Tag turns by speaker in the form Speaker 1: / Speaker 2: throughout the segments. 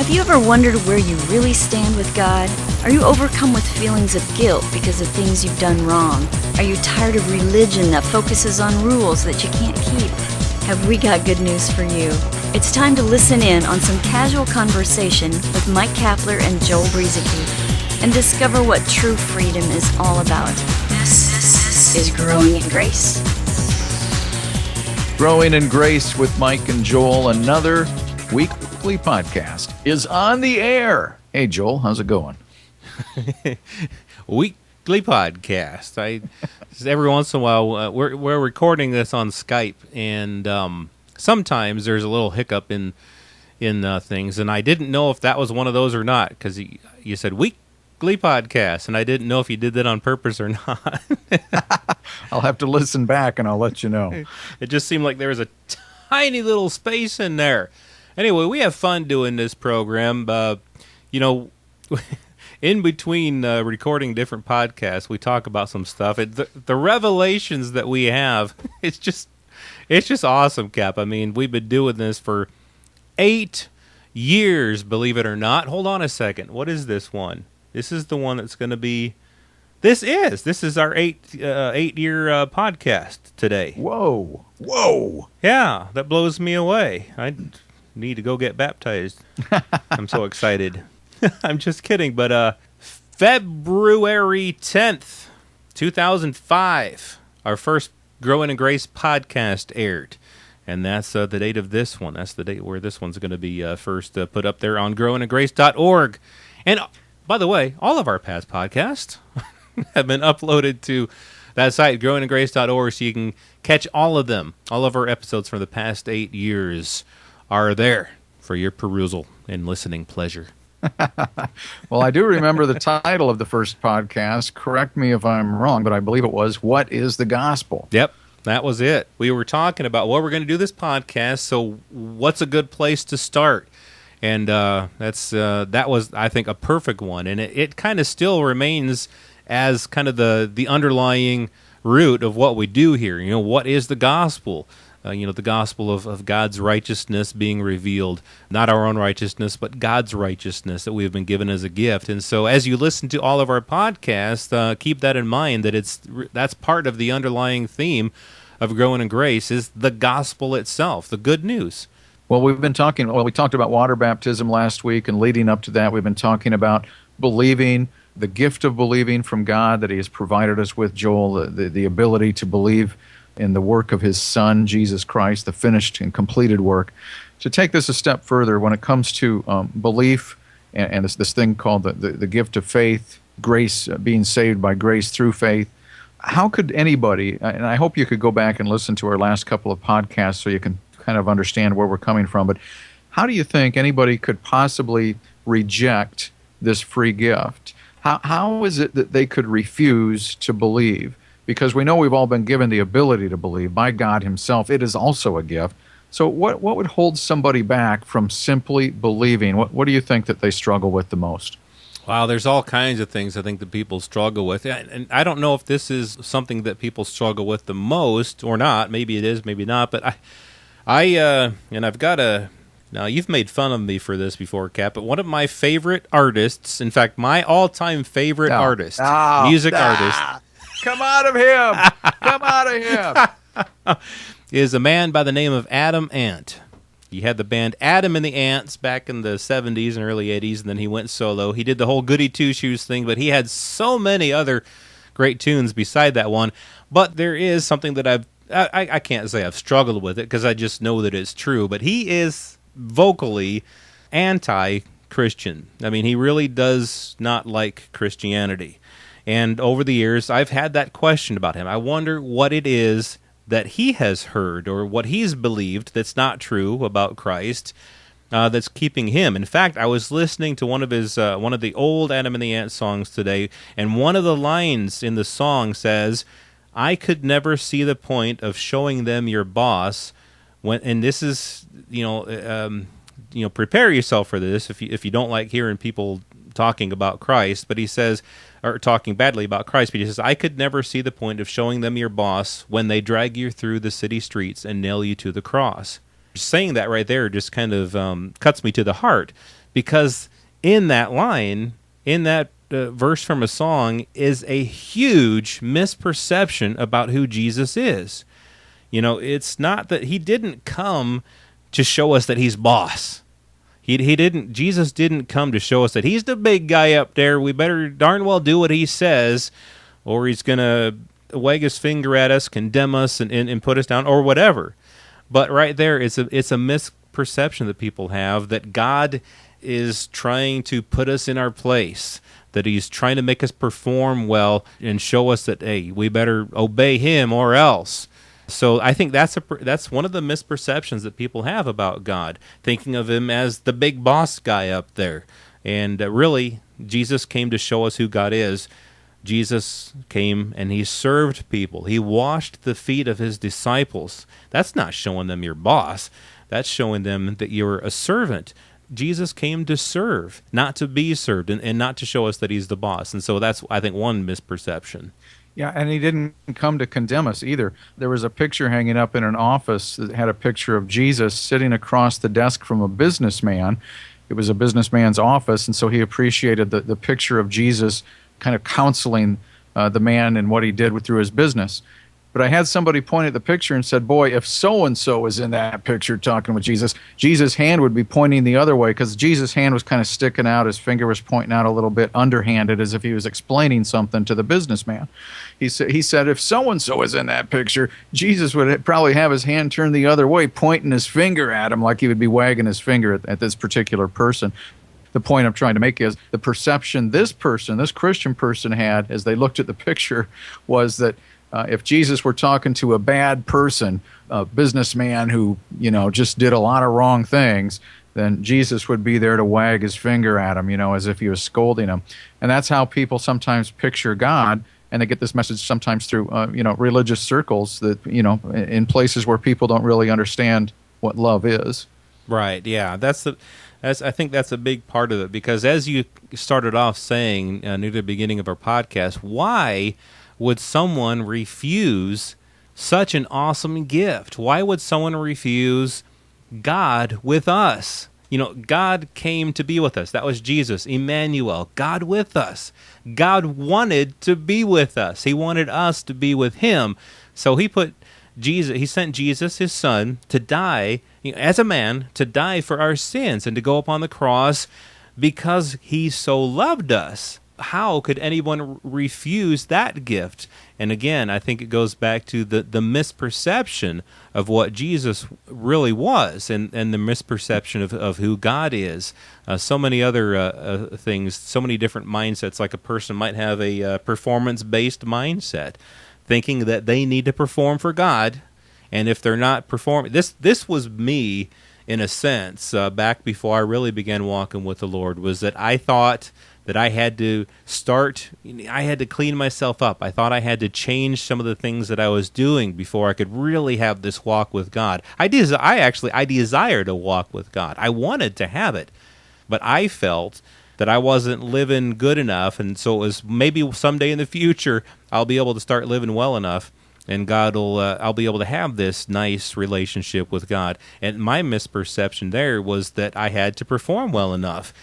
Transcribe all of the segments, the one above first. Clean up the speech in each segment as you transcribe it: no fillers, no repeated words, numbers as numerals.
Speaker 1: Have you ever wondered where you really stand with God? Are you overcome with feelings of guilt because of things you've done wrong? Are you tired of religion that focuses on rules that you can't keep? Have we got good news for you? It's time to listen in on some casual conversation with Mike Kapler and Joel Brueseke and discover what true freedom is all about. This is Growing in Grace.
Speaker 2: Growing in Grace with Mike and Joel, another weekly podcast, is on the air. Hey, Joel, how's it going?
Speaker 3: Weekly podcast. Every once in a while, we're recording this on Skype, and sometimes there's a little hiccup in things, and I didn't know if that was one of those or not, because you said weekly podcast, and I didn't know if you did that on purpose or not.
Speaker 2: I'll have to listen back, and I'll let you know.
Speaker 3: It just seemed like there was a tiny little space in there. Anyway, we have fun doing this program. In between recording different podcasts, we talk about some stuff. The revelations that we have, it's just awesome, Cap. I mean, we've been doing this for 8 years, believe it or not. Hold on a second. What is this one? This is the one that's going to be. This is our 8-year podcast today.
Speaker 2: Whoa!
Speaker 3: Yeah, that blows me away. I need to go get baptized. I'm so excited. I'm just kidding, but February 10th, 2005, our first Growing in Grace podcast aired. And that's the date of this one. That's the date where this one's going to be first put up there on growingingrace.org. And by the way, all of our past podcasts have been uploaded to that site, growingingrace.org, so you can catch all of them. All of our episodes from the past 8 years are there for your perusal and listening pleasure.
Speaker 2: Well, I do remember the title of the first podcast. Correct me if I'm wrong, but I believe it was, What is the Gospel?
Speaker 3: Yep, that was it. We were talking about, well, we're going to do this podcast, so what's a good place to start? And that was, I think, a perfect one. And it kind of still remains as kind of the underlying root of what we do here. You know, what is the gospel? The gospel of God's righteousness being revealed, not our own righteousness, but God's righteousness that we have been given as a gift. And so as you listen to all of our podcasts, keep that in mind, that that's part of the underlying theme of Growing in Grace is the gospel itself, the good news.
Speaker 2: Well, we talked about water baptism last week, and leading up to that, we've been talking about believing, the gift of believing from God that He has provided us with, Joel, the ability to believe in the work of His Son, Jesus Christ, the finished and completed work. To take this a step further, when it comes to belief and this thing called the gift of faith, grace, being saved by grace through faith, how could anybody, and I hope you could go back and listen to our last couple of podcasts so you can kind of understand where we're coming from, but how do you think anybody could possibly reject this free gift? How is it that they could refuse to believe? Because we know we've all been given the ability to believe by God Himself. It is also a gift. So what would hold somebody back from simply believing? What do you think that they struggle with the most?
Speaker 3: Wow, there's all kinds of things I think that people struggle with. And I don't know if this is something that people struggle with the most or not. Maybe it is, maybe not. But I've got a... Now, you've made fun of me for this before, Cap, but one of my favorite artists, in fact, my all-time favorite artist, music artist...
Speaker 2: Come out of him! Come out of him!
Speaker 3: is a man by the name of Adam Ant. He had the band Adam and the Ants back in the 70s and early 80s, and then he went solo. He did the whole Goody Two-Shoes thing, but he had so many other great tunes beside that one. But there is something that I can't say I've struggled with it, because I just know that it's true, but he is vocally anti-Christian. I mean, he really does not like Christianity. And over the years, I've had that question about him. I wonder what it is that he has heard or what he's believed that's not true about Christ that's keeping him. In fact, I was listening to one of the old Adam and the Ants songs today, and one of the lines in the song says, "I could never see the point of showing them your boss." And this is, prepare yourself for this if you don't like hearing people talking about Christ. But he says, or talking badly about Christ, but he says, "I could never see the point of showing them your boss when they drag you through the city streets and nail you to the cross." Saying that right there just kind of cuts me to the heart, because in that line, in that verse from a song, is a huge misperception about who Jesus is. You know, it's not that he didn't come to show us that he's boss. Jesus didn't come to show us that he's the big guy up there. We better darn well do what he says, or he's going to wag his finger at us, condemn us, and put us down, or whatever. But right there, it's a misperception that people have that God is trying to put us in our place, that he's trying to make us perform well and show us that, hey, we better obey him or else. So I think that's one of the misperceptions that people have about God, thinking of him as the big boss guy up there. And really, Jesus came to show us who God is. Jesus came and he served people. He washed the feet of his disciples. That's not showing them your boss. That's showing them that you're a servant. Jesus came to serve, not to be served, and not to show us that he's the boss. And so that's, I think, one misperception.
Speaker 2: Yeah, and he didn't come to condemn us either. There was a picture hanging up in an office that had a picture of Jesus sitting across the desk from a businessman. It was a businessman's office, and so he appreciated the picture of Jesus kind of counseling the man and what he did through his business. But I had somebody point at the picture and said, boy, if so-and-so was in that picture talking with Jesus, Jesus' hand would be pointing the other way, because Jesus' hand was kind of sticking out. His finger was pointing out a little bit underhanded, as if he was explaining something to the businessman. He said, if so-and-so is in that picture, Jesus would probably have his hand turned the other way, pointing his finger at him like he would be wagging his finger at this particular person. The point I'm trying to make is the perception this Christian person had as they looked at the picture was that if Jesus were talking to a bad person, a businessman who, just did a lot of wrong things, then Jesus would be there to wag his finger at him, as if he was scolding him. And that's how people sometimes picture God, and they get this message sometimes through, religious circles that, in places where people don't really understand what love is.
Speaker 3: Right, yeah. I think that's a big part of it, because as you started off saying near the beginning of our podcast, why would someone refuse such an awesome gift? Why would someone refuse God with us? God came to be with us. That was Jesus, Emmanuel, God with us. God wanted to be with us. He wanted us to be with him. So he sent Jesus, his son, to die, as a man, to die for our sins and to go upon the cross because he so loved us. How could anyone refuse that gift? And again, I think it goes back to the misperception of what Jesus really was, and the misperception of who God is. So many other things, so many different mindsets, like a person might have a performance-based mindset, thinking that they need to perform for God, and if they're not performing... This was me, in a sense, back before I really began walking with the Lord, was that I thought that I had to clean myself up. I thought I had to change some of the things that I was doing before I could really have this walk with God. I desired to walk with God. I wanted to have it, but I felt that I wasn't living good enough, and so it was maybe someday in the future I'll be able to start living well enough, and I'll be able to have this nice relationship with God. And my misperception there was that I had to perform well enough.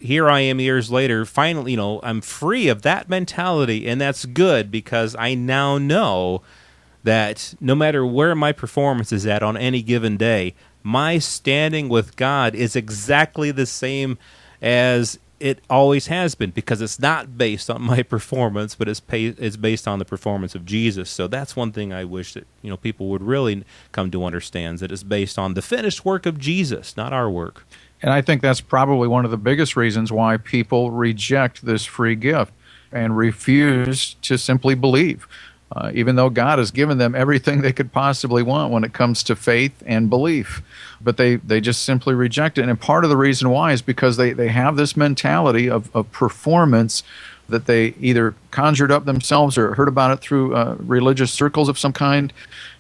Speaker 3: Here I am years later, finally, I'm free of that mentality, and that's good, because I now know that no matter where my performance is at on any given day, my standing with God is exactly the same as it always has been, because it's not based on my performance, but it's based on the performance of Jesus. So that's one thing I wish that people would really come to understand, that it's based on the finished work of Jesus, not our work.
Speaker 2: And I think that's probably one of the biggest reasons why people reject this free gift and refuse to simply believe, even though God has given them everything they could possibly want when it comes to faith and belief. But they just simply reject it. And part of the reason why is because they have this mentality of performance that they either conjured up themselves or heard about it through religious circles of some kind.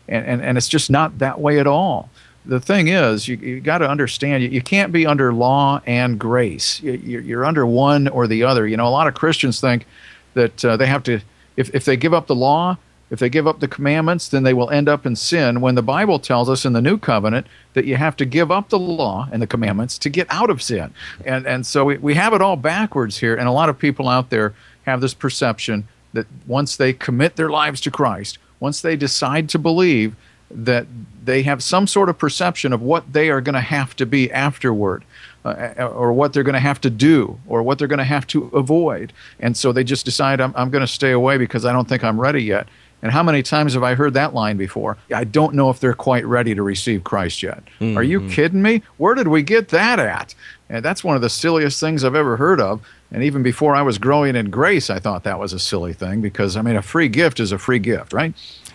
Speaker 2: And it's just not that way at all. The thing is, you got to understand, you can't be under law and grace. You're under one or the other. A lot of Christians think that they have to, if they give up the law, If they give up the commandments, then they will end up in sin, when the Bible tells us in the New Covenant that you have to give up the law and the commandments to get out of sin. And so we have it all backwards here, and a lot of people out there have this perception that once they commit their lives to Christ, once they decide to believe, that they have some sort of perception of what they are going to have to be afterward, or what they're going to have to do, or what they're going to have to avoid. And so they just decide, I'm going to stay away because I don't think I'm ready yet. And how many times have I heard that line before? I don't know if they're quite ready to receive Christ yet. Mm-hmm. Are you kidding me? Where did we get that at? And that's one of the silliest things I've ever heard of. And even before I was growing in grace, I thought that was a silly thing, because, I mean, a free gift is a free gift, right?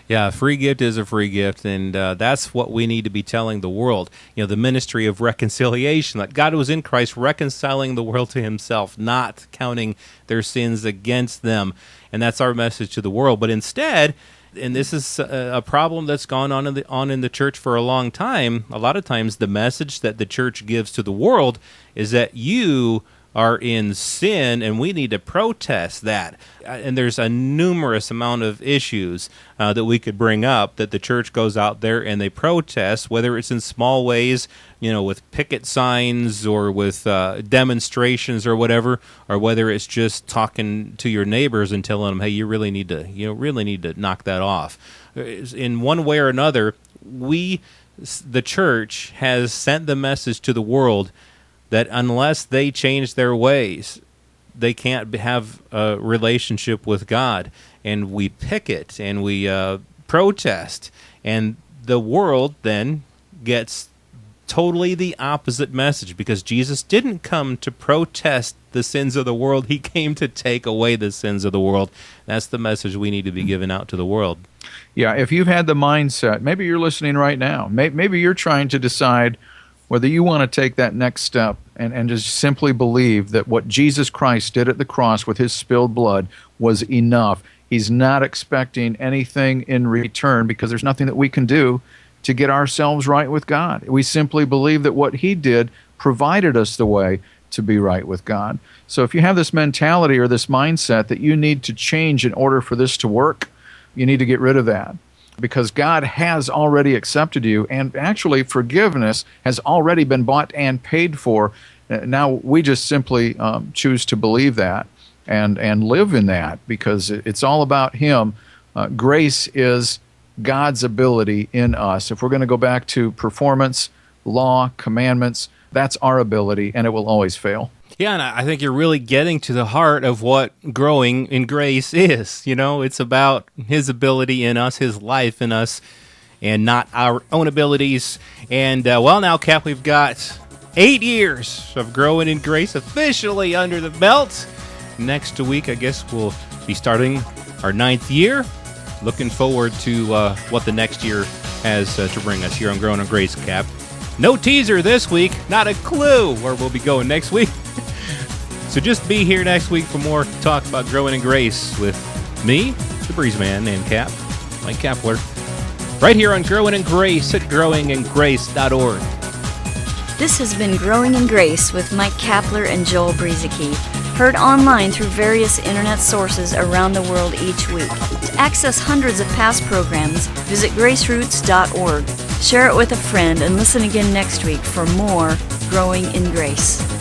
Speaker 3: Yeah, a free gift is a free gift, and that's what we need to be telling the world. You know, the ministry of reconciliation, that God was in Christ reconciling the world to himself, not counting their sins against them. And that's our message to the world. But instead, and this is a problem that's gone on in the church for a long time, a lot of times the message that the church gives to the world is that you are in sin, and we need to protest that. And there's a numerous amount of issues that we could bring up that the church goes out there and they protest, whether it's in small ways, you know, with picket signs or with demonstrations or whatever, or whether it's just talking to your neighbors and telling them, hey, you really need to knock that off. In one way or another, the church has sent the message to the world that unless they change their ways, they can't have a relationship with God. And we picket and we protest. And the world then gets totally the opposite message, because Jesus didn't come to protest the sins of the world. He came to take away the sins of the world. That's the message we need to be giving out to the world.
Speaker 2: Yeah, if you've had the mindset, maybe you're listening right now, maybe you're trying to decide whether you want to take that next step and just simply believe that what Jesus Christ did at the cross with his spilled blood was enough. He's not expecting anything in return, because there's nothing that we can do to get ourselves right with God. We simply believe that what he did provided us the way to be right with God. So if you have this mentality or this mindset that you need to change in order for this to work, you need to get rid of that. Because God has already accepted you, and actually forgiveness has already been bought and paid for. Now we just simply choose to believe that and live in that, because it's all about him. Grace is God's ability in us. If we're going to go back to performance, law, commandments, that's our ability, and it will always fail.
Speaker 3: Yeah, and I think you're really getting to the heart of what growing in grace is. You know, it's about his ability in us, his life in us, and not our own abilities. And, well, now, Cap, we've got 8 years of growing in grace officially under the belt. Next week, I guess we'll be starting our 9th year. Looking forward to what the next year has to bring us here on Growing in Grace, Cap. No teaser this week, not a clue where we'll be going next week. So just be here next week for more talk about growing in grace with me, the Breeze Man, and Cap, Mike Kapler, right here on Growing in Grace at growingingrace.org.
Speaker 1: This has been Growing in Grace with Mike Kapler and Joel Brueseke, heard online through various internet sources around the world each week. To access hundreds of past programs, visit graceroots.org. Share it with a friend and listen again next week for more Growing in Grace.